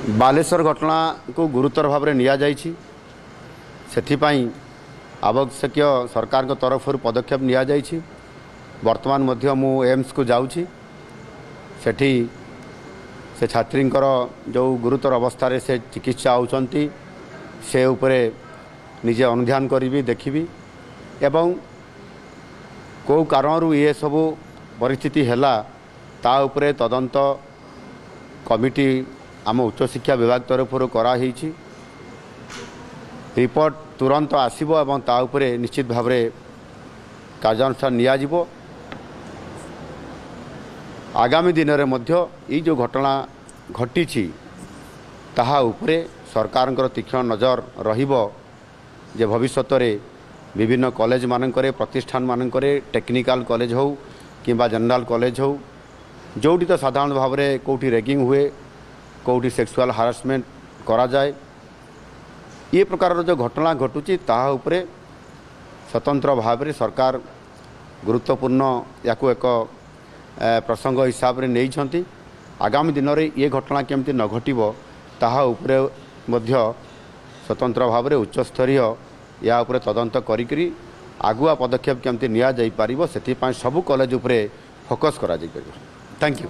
बालेश्वर घटना को गुरुतर भाव में नि आवश्यक सरकार तरफ पदक्षेप नि वर्तमान मु एम्स को जाऊँगी से छात्री जो गुरुतर अवस्था रे से चिकित्सा होती से उपरे निजे अनुध्यान करी देखी एवं कौ कारण ये सब परिस्थिति हैला ता उपरे तदंत कमिटी आम उच्च शिक्षा विभाग तरफ कराही रिपोर्ट तुरंत आसीबो एवं ता उपरे निश्चित भाव में कार्यानुष्ठान नियाजिबो। आगामी दिन में मध्य ये जो घटना घटी ताहा उपरे सरकार तीक्ष्ण नजर रहिबो जे भविष्यत रे विभिन्न कॉलेज मानकरे प्रतिष्ठान मानकरे टेक्निकल कॉलेज हो किंबा जनरल कॉलेज हो जोटी तो साधारण भाव में कोठी रैगिंग हुए कोठी सेक्सुअल हारासमेंट करा जाए ये प्रकार जो घटना घटुची ताहा उपरे स्वतंत्र भाव में सरकार गुरुत्वपूर्ण या एक प्रसंग हिसाब से नहीं आगामी दिन में ये घटना केमती न घटिबो ताहा उपरे मध्य स्वतंत्र भाव में उच्चस्तरीय या उपरे तदंत करी आगुआ पदक्षेप केमती निया जाई पारिबो सेति पाई सबु कॉलेज उपरे फोकस करा जाई पारिबो। Thank you.